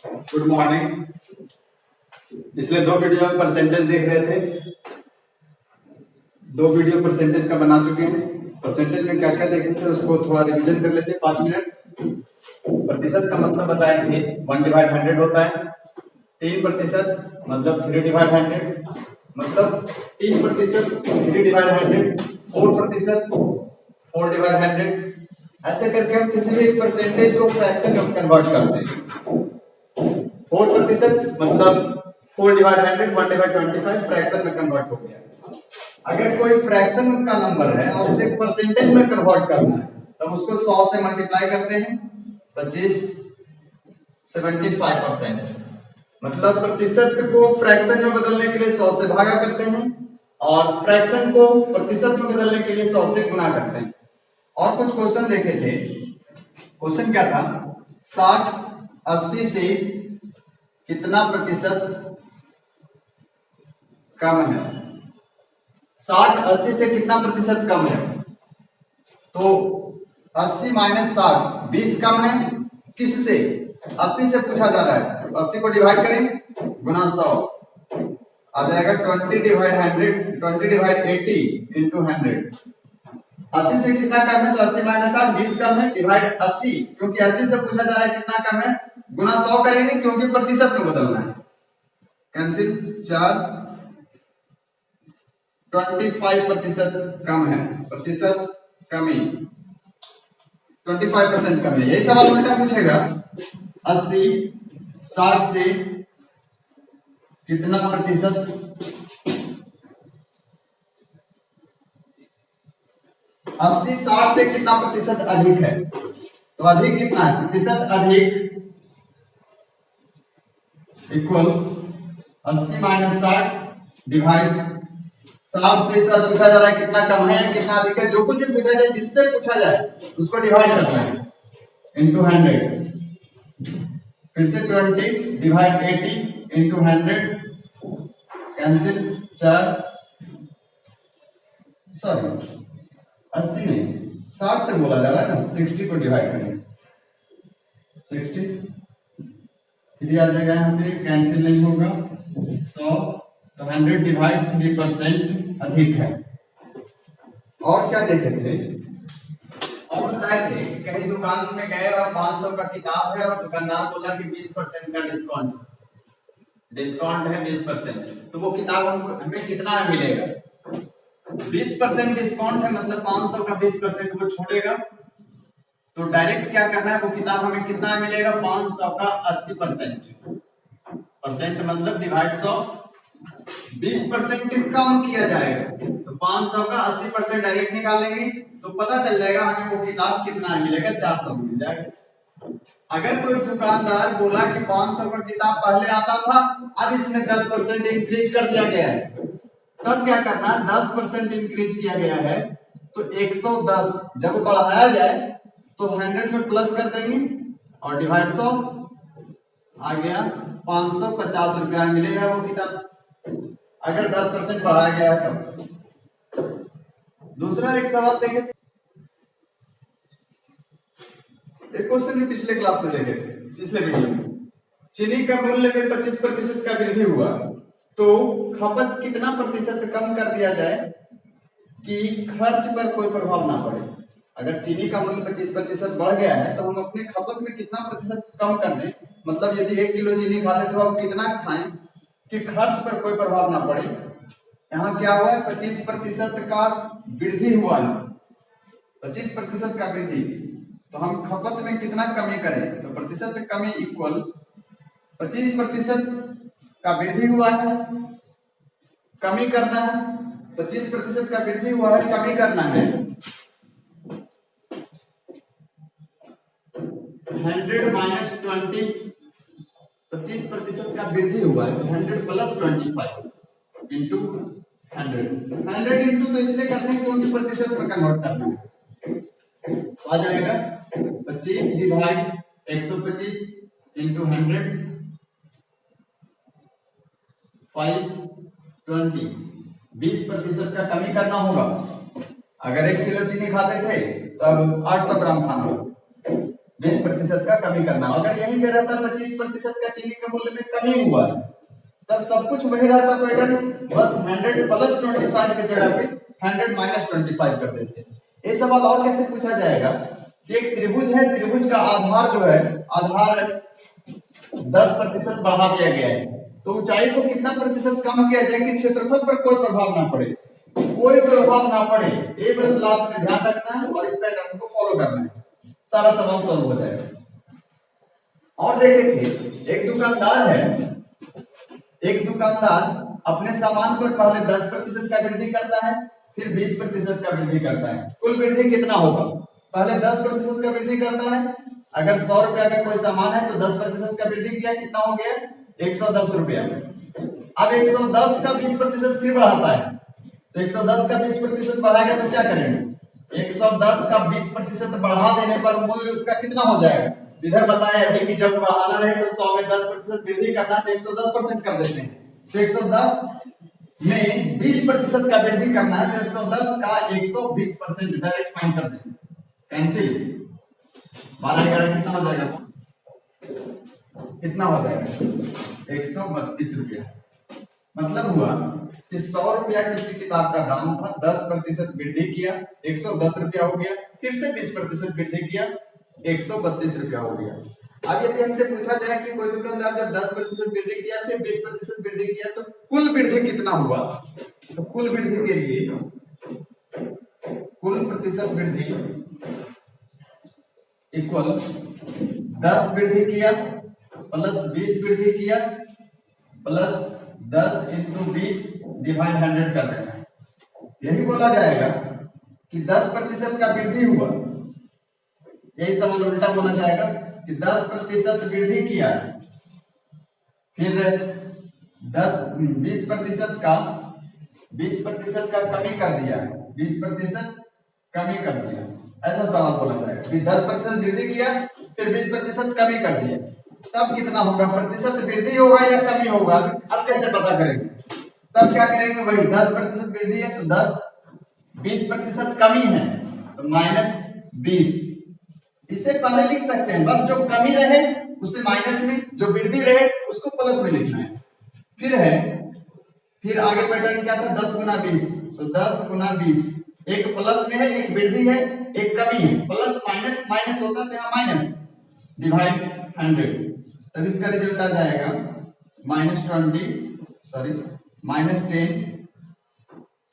Good morning. पिछले दो video में परसेंटेज देख रहे थे। दो वीडियो परसेंटेज का बना चुके हैं। परसेंटेज में क्या क्या देखे थे उसको थोड़ा रिवीजन कर लेते हैं 5 मिनट। प्रतिशत का मतलब बताए थे 1/100 होता है। 3% मतलब 3/100 मतलब 3%, 3/100, 4%, 4/100। ऐसे करके हम किसी भी परसेंटेज को फ्रैक्शन में कन्वर्ट करते हैं। 4% मतलब 4/100, 1/25 फ्रैक्शन में कन्वर्ट हो गया। अगर कोई फ्रैक्शन का नंबर है और उसे परसेंटेज में कन्वर्ट करना है तब उसको 100 से मल्टीप्लाई करते हैं। 25 75% मतलब प्रतिशत को फ्रैक्शन में बदलने के लिए 100 से भागा करते हैं और फ्रैक्शन को प्रतिशत में बदलने के लिए 100 से गुणा करते हैं। और कुछ क्वेश्चन देखे थे। क्वेश्चन क्या था? 60 80 से कितना प्रतिशत कम है? 60 80 से कितना प्रतिशत कम है? तो 80 माइनस 60 20 कम है। किससे? 80 से पूछा जा रहा है। 80 को डिवाइड करें गुना 100 आ जाएगा 20/100, 20/80 इंटू 100। 80 से कितना कम है? तो 80 माइनस 60 20 कम है, डिवाइड 80 क्योंकि 80 से पूछा जा रहा है कितना कम है, गुना 100 करेंगे क्योंकि प्रतिशत में बदलना है। कैंसिल 4 25% कम है। प्रतिशत कमी 25% कम है। यही सवाल उल्टा पूछेगा 80 60 से कितना प्रतिशत 80 60 से कितना प्रतिशत अधिक है? तो अधिक कितना है? प्रतिशत अधिक इक्वल 80 माइनस 60 डिवाइड 60 से सर पूछा जा रहा है कितना कम है कितना अधिक है। जो कुछ भी पूछा जाए, जिससे पूछा जाए उसको डिवाइड करना है इंटू 100। फिर से 20/80 इंटू 100 कैंसिल 4 सॉरी 80 नहीं 60 से बोला जा रहा है ना। 60 को डिवाइड करेंगे 60 3 आ जाएगा यहाँ पे, कैंसिल नहीं होगा 100 तो 100/3% अधिक है। और क्या देखे थे? और बताए थे कहीं दुकान में गए और 500 का किताब है और दुकानदार बोला कि 20% का डिस्काउंट है 20%। तो वो किताब हमें कितना मिलेगा? 20% डिस्काउंट है मतलब 500 का 20% वो छोड़ेगा। तो डायरेक्ट क्या करना है, वो किताब हमें कितना मिलेगा? 500 का 80%। परसेंट मतलब डिवाइड 100। 20% कम किया जाएगा तो 500 का 80% डायरेक्ट निकालेंगे तो पता चल जाएगा हमें वो किताब कितना मिलेगा, 400 मिल जाएगा। अगर कोई दुकानदार बोला कि 500 का किताब पहले आता था अब इसमें 10% इंक्रीज कर दिया गया है, तब क्या करना है? 10% इंक्रीज किया गया है तो 110 जब बढ़ाया जाए तो 100 में प्लस कर देंगे और डिवाइड 100 आ गया 550 रुपया मिलेगा वो किताब, अगर 10% बढ़ाया गया है तब। दूसरा एक सवाल देखे थे, एक क्वेश्चन भी पिछले क्लास में देखे थे, पिछले वीडियो में। चीनी का मूल्य में 25% का वृद्धि हुआ तो खपत कितना प्रतिशत कम कर दिया जाए कि खर्च पर कोई प्रभाव ना पड़े? अगर चीनी का मूल्य 25% बढ़ गया है तो हम अपने खपत में कितना प्रतिशत कम कर दें, मतलब यदि 1 किलो चीनी खाते तो आप कितना खाएं कि खर्च पर कोई प्रभाव ना पड़े। यहाँ क्या हुआ है? 25% का वृद्धि हुआ है, 25% का वृद्धि, तो हम खपत में कितना कमी करें? तो प्रतिशत कमी इक्वल 25% का वृद्धि हुआ है, कमी करना है। 25% का वृद्धि हुआ है, कमी करना है 100 माइनस 20। 25% का वृद्धि हुआ है तो 100 प्लस 25 इंटू 100 इंटू तो इसलिए करते हैं क्योंकि प्रतिशत में कन्वर्ट करना है। तो आ जाएगा 25/125 इंटू 100 520। 20% का कमी करना होगा। अगर 1 किलो चीनी खाते थे तब 800 ग्राम खाना होगा। 20% का कमी करना। अगर यहीं पे रहता 25% का चीनी के मूल्य में कमी हुआ तब सब कुछ वही रहता पैटर्न, बस 100 प्लस 25 की जगह पे 100 माइनस 25 कर देते। ये सवाल और कैसे पूछा जाएगा कि एक त्रिभुज है, त्रिभुज का आधार जो है, आधार 10% बढ़ा दिया गया है, तो ऊंचाई को कितना प्रतिशत कम किया जाए कि क्षेत्रफल पर कोई प्रभाव ना पड़े, कोई प्रभाव ना पड़े। ये बस लास्ट में ध्यान रखना है और इस पैटर्न को फॉलो करना है, सारा सवाल सॉल्व हो जाएगा। और देखिए एक दुकानदार है, एक दुकानदार अपने सामान पर पहले 10% का वृद्धि करता है, फिर 20% का वृद्धि करता है। कुल वृद्धि कितना होगा? पहले 10% का वृद्धि करता है। अगर 100 रुपया का कोई सामान है तो 10% का वृद्धि किया, कितना हो गया? 110 रुपया। अब 110 का 20% फिर बढ़ाता है, तो 110 का 20% बढ़ाएगा तो क्या करेंगे? 110 का 20% बढ़ा देने पर मूल्य उसका कितना हो जाएगा? इधर बताया अभी कि जब बढ़ाना रहे तो 100 में 10% वृद्धि करना, तो 110% कर देते हैं। तो 110 में 20% का वृद्धि करना है, तो 110 का 120% डायरेक्ट फाइन कर देंगे, कैंसिल। 12 कितना हो जाएगा? कितना हो जाएगा? 132 रुपया। मतलब हुआ कि 100 रुपया किसी किताब का दाम था, 10% वृद्धि किया 110 रुपया हो गया, फिर से 20% वृद्धि किया 132 रुपया हो गया। अब यदि हमसे पूछा जाए कि कोई दुकानदार जब 10% वृद्धि किया फिर 20% वृद्धि किया तो कुल वृद्धि कितना हुआ, तो कुल वृद्धि के लिए कुल प्रतिशत वृद्धि इक्वल 10 वृद्धि किया प्लस 20 वृद्धि किया प्लस 10 इंटू 20 डिवाइड 100 कर देना है। यही बोला जाएगा कि 10% का वृद्धि हुआ, यही सवाल उल्टा बोला जाएगा कि 10% वृद्धि किया, फिर 20% का कमी कर दिया, 20% कमी कर दिया, ऐसा सवाल बोला जाएगा कि 10% वृद्धि किया फिर 20% कमी कर दिया, तब कितना होगा? प्रतिशत वृद्धि होगा या कमी होगा? अब कैसे पता करेंगे? तब क्या करेंगे? वही 10% वृद्धि है तो 10, 20% कमी है तो -20। इसे पहले लिख सकते हैं, बस जो कमी रहे उसे माइनस में, जो वृद्धि रहे उसको प्लस में लिखना है। फिर आगे पैटर्न क्या था? 10 गुना 20, तो 10 गुना 20, एक प्लस में है, एक वृद्धि है, एक कमी है, प्लस माइनस माइनस होता तो यहाँ माइनस, डिवाइड 100, तब इसका रिजल्ट आ जाएगा -10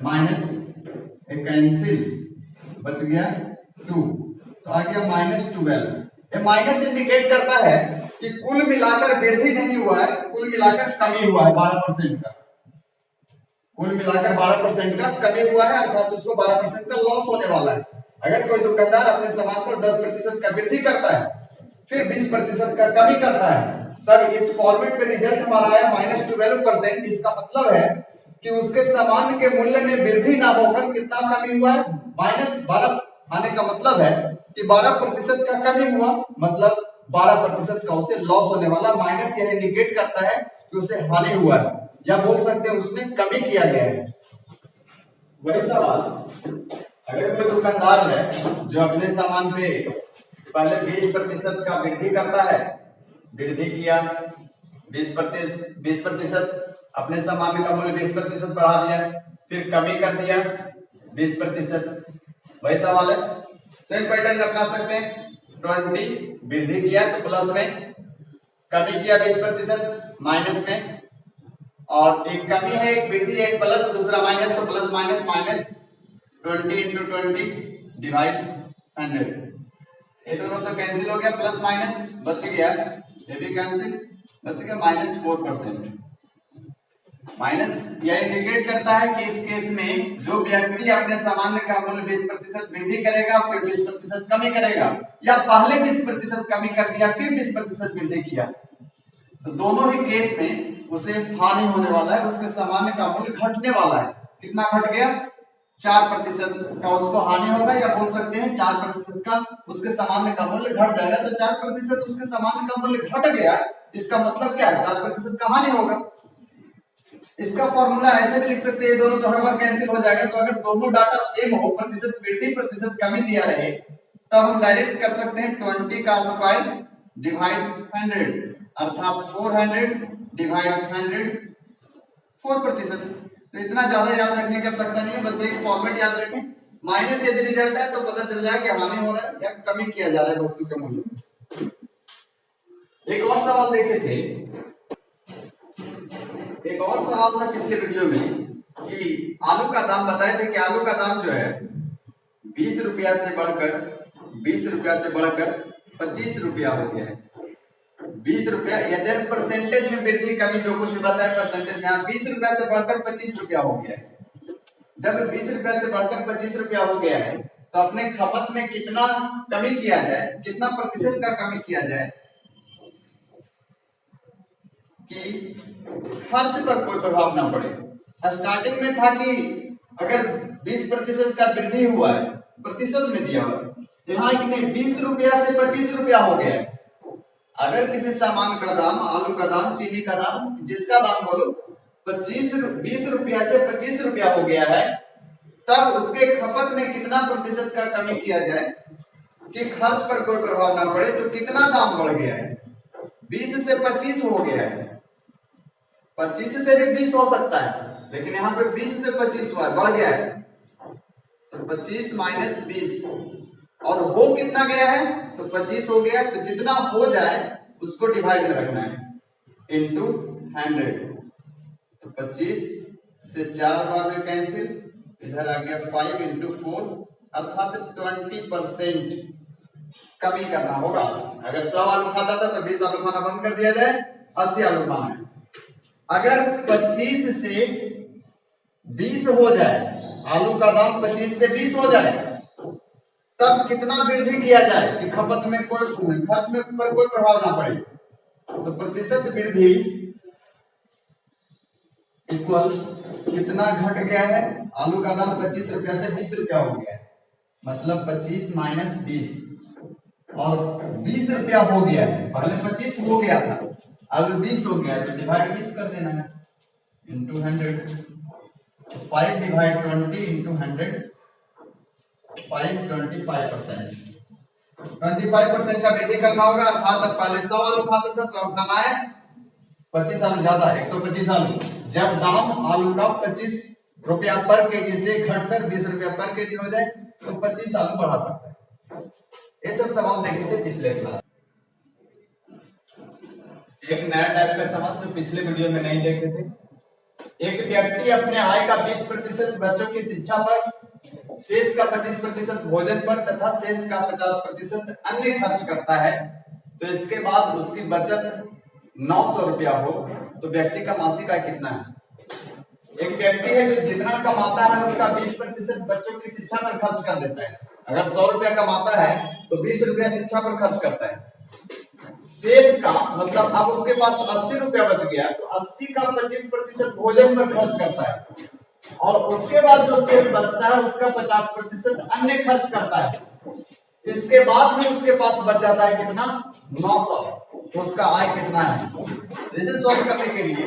माइनस एक कैंसिल, बच गया 2, तो आ गया -12। ये माइनस इंडिकेट करता है कि कुल मिलाकर वृद्धि नहीं हुआ है, कुल मिलाकर कमी हुआ है 12% का, कुल मिलाकर 12% का कमी हुआ है, अर्थात उसको 12% का लॉस होने वाला है। अगर कोई दुकानदार अपने सामान पर 10% का वृद्धि करता है फिर 20% का कमी करता है, तब इस फॉर्मेट पे रिजल्ट हमारा आया -12%। इसका मतलब है कि उसके सामान के मूल्य में वृद्धि ना होकर कितना कमी हुआ है? -12 आने का मतलब है कि 12% का कमी हुआ, मतलब 12% का उसे लॉस होने वाला। माइनस यह इंडिकेट करता है कि उसे हानि हुआ है, या बोल सकते हैं उसमें कमी किया गया है। वही सवाल अगर कोई दुकानदार है जो अपने सामान पे पहले 20% का वृद्धि करता है, वृद्धि किया 20%, अपने सामान का मूल्य 20% बढ़ा दिया, फिर कमी कर दिया 20%, वही सवाल है। सेम पैटर्न अपना सकते हैं, 20 वृद्धि किया तो प्लस में, कमी किया 20% माइनस में, और एक कमी है, एक वृद्धि है, एक प्लस, दूसरा माइनस, तो plus minus minus 20 into 20 divide 100। ये दोनों तो कैंसिल हो गया, प्लस माइनस बच गया, ये भी कैंसिल, बच गया -4%। माइनस यह इंडिकेट करता है कि इस केस में जो व्यक्ति अपने सामान का मूल्य 20% वृद्धि करेगा फिर 20% कमी करेगा, या पहले 20% कमी कर दिया फिर 20% वृद्धि किया, तो दोनों ही केस में उसे हानि होने वाला है, उसके सामान का मूल्य घटने वाला है। कितना घट गया? 4% का उसको हानि होगा, या बोल सकते हैं 4% का उसके सामान का मूल्य घट जाएगा। तो 4% उसके सामान का मूल्य घट गया, इसका मतलब क्या है? 4% का हानि होगा। इसका फॉर्मूला ऐसे भी लिख सकते हैं, दोनों तो हर बार कैंसिल हो जाएगा। तो अगर दोनों डाटा सेम हो, प्रतिशत वृद्धि प्रतिशत कमी दिया रहे, तब हम डायरेक्ट कर सकते हैं 20 का स्क्वायर डिवाइड 100 अर्थात 400 डिवाइड 100 4%। तो इतना ज्यादा याद रखने की आवश्यकता नहीं है, बस एक फॉर्मेट याद रखें। माइनस यदि रिजल्ट है तो पता चल जाए कि हानि हो रहा है या कमी किया जा रहा है वस्तु के मूल्य में। एक और सवाल देखे थे, एक और सवाल था पिछले वीडियो में कि आलू का दाम बताए थे कि आलू का दाम जो है 20 रुपया से बढ़कर 25 रुपया हो गया है। 20 रुपया यदि परसेंटेज में वृद्धि कमी जो कुछ बताया परसेंटेज में 20 रुपया से बढ़कर 25 रुपया हो गया है। जब 20 रुपया से बढ़कर 25 रुपया हो गया है तो अपने खपत में कितना कमी किया जाए, कितना प्रतिशत का कमी किया जाए कि खर्च पर कोई प्रभाव ना पड़े। स्टार्टिंग में था कि अगर 20% का वृद्धि हुआ है, प्रतिशत में दिया हुआ, यहाँ कितने 20 रुपया से 25 रुपया हो गया है। अगर किसी सामान का दाम, आलू का दाम, चीनी का दाम, जिसका दाम बोलो 20 रुपया से 25 रुपया हो गया है, तब उसके खपत में कितना प्रतिशत का कमी किया जाए कि खर्च पर कोई प्रभाव ना पड़े। तो कितना दाम बढ़ गया है, 20 से 25 हो गया है। 25 से भी 20 हो सकता है, लेकिन यहाँ पे 20 से 25 हुआ है, बढ़ गया है। तो 25 माइनस 20 और हो कितना गया है, तो 25 हो गया। तो जितना हो जाए उसको डिवाइड में रखना है इंटू 100। तो 25 से 4 बार में कैंसिल, इधर आ गया 5 इंटू 4 अर्थात 20% कमी करना होगा। अगर 100 आलू खाता था तो 20 आलू खाना बंद कर दिया जाए, 80 आलू खाना है। अगर 25 से 20 हो जाए, आलू का दाम 25 से 20 हो जाए, तब कितना वृद्धि किया जाए कि खपत में कोई खर्च में पर कोई प्रभाव ना पड़े। तो प्रतिशत वृद्धि इक्वल कितना घट गया है, आलू का दाम 25 रुपया से 20 रुपया हो गया है, मतलब 25 माइनस 20 और 20 रुपया हो गया है। पहले 25 हो गया था, अब 20 हो गया, तो डिवाइड 20 कर देना है इंटू 100। 5 डिवाइड 20 इंटू 100, 25% 25% का वृद्धि करना होगा। अर्थात अब पहले 100 आलू खाता था तो अब खाना है 25 आलू ज्यादा, 125 आलू। जब दाम आलू का 25 रुपया पर केजी से घटकर 20 रुपया पर केजी हो जाए तो 25 आलू बढ़ा सकता है। ये सब सवाल देखे थे पिछले क्लास। एक नया टाइप का सवाल जो पिछले वीडियो में नहीं देखे थे। एक व्यक्ति अपने आय का 20% बच्चों की शिक्षा पर, शेष का 25% भोजन पर तथा शेष का 50% अन्य खर्च करता है। तो इसके बाद उसकी बचत 900 रुपया हो तो व्यक्ति का मासिक आय कितना है। एक व्यक्ति है जो जितना कमाता है उसका 20% बच्चों की शिक्षा पर खर्च कर देता है। अगर 100 रुपया कमाता है तो 20 रुपया शिक्षा पर खर्च करता है। शेष का मतलब अब उसके पास 80 रुपया बच गया तो 80 का 25% भोजन पर खर्च करता है और उसके बाद जो शेष बचता है उसका 50% अन्य खर्च करता है। इसके बाद में उसके पास बच जाता है कितना, 900। तो उसका आय कितना है। इसे सॉल्व करने के लिए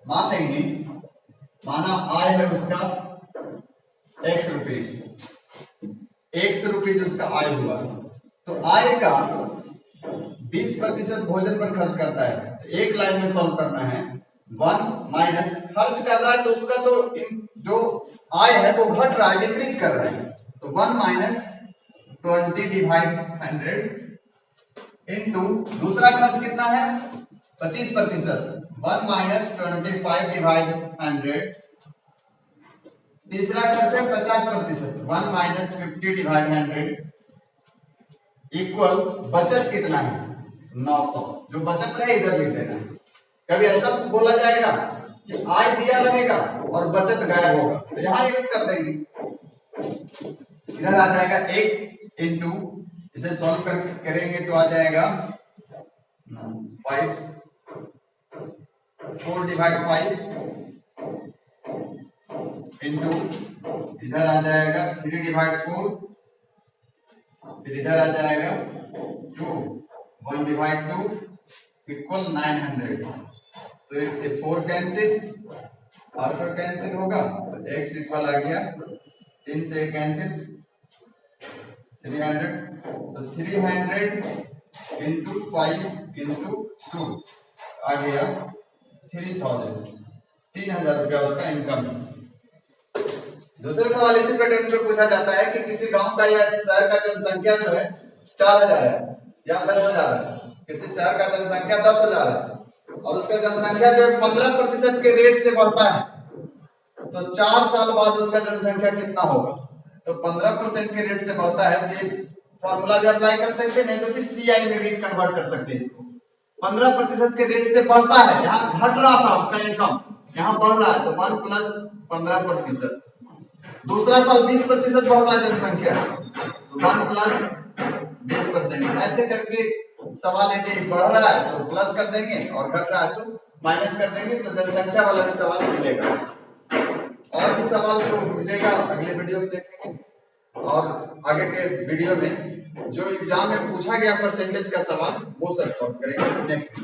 मान लेंगे, माना आय है उसका x रुपीज, x रुपीज उसका आय हुआ। तो आय का 20% भोजन पर खर्च करता है। तो एक लाइन में सॉल्व करना है। 1 माइनस खर्च कर रहा है तो उसका तो जो आय है वो घट रहा है, डिक्रीज कर रहा है। तो 1 माइनस 20 डिवाइड 100 इंटू दूसरा खर्च कितना है 25%, 1 माइनस 25 डिवाइड 100। तीसरा खर्च है 50%, 1 माइनस 50 डिवाइड 100 इक्वल बचत कितना है 900। जो बचत रहे इधर लिख देना। कभी ऐसा बोला जाएगा कि आय दिया रहेगा और बचत गायब होगा, तो यहां x कर देंगे, इधर आ जाएगा x इंटू, इसे सॉल्व करेंगे तो आ जाएगा 5, 4 डिवाइड 5 इंटू इधर आ जाएगा 3 डिवाइड 4, फिर इधर आ जाएगा 2, 1 डिवाइड 2 इक्वल 900। तो ये 4 कैंसिल और कोई कैंसिल होगा तो x इक्वल आ गया 3 से कैंसिल, 300, तो 300 इंटू 5 इंटू 2 आ गया 3000, 3000 रुपया उसका इनकम है। दूसरे सवाल इसी पैटर्न पे पूछा जाता है कि किसी गांव का या शहर का जनसंख्या जो है 4000 है या 10,000 है, किसी शहर का जनसंख्या 10,000 है और उसका जनसंख्या जो है 15% के रेट से बढ़ता है, तो 4 साल बाद उसका जनसंख्या कितना होगा? तो 15% के रेट से बढ़ता है, तो ये फॉर्मूला भी अप्लाई कर सकते हैं, नहीं तो फिर सीआई में भी कन्वर्ट कर सकते हैं इसको। 15% के रेट से बढ़ता है, यहाँ घट रहा था उसका इनकम, यहाँ बढ़ रहा है, तो 1 प्लस 15%। दूसरा साल 20% बढ़ रहा है जनसंख्या, तो 1 प्लस 20%। ऐसे करके सवाल यदि बढ़ रहा है तो प्लस कर देंगे और घट रहा है तो माइनस कर देंगे, तो जनसंख्या वाला भी सवाल मिलेगा। और भी सवाल जो मिलेगा अगले वीडियो में देखेंगे, और आगे के वीडियो में जो एग्जाम में पूछा गया परसेंटेज का सवाल वो सॉल्व करेंगे नेक्स्ट।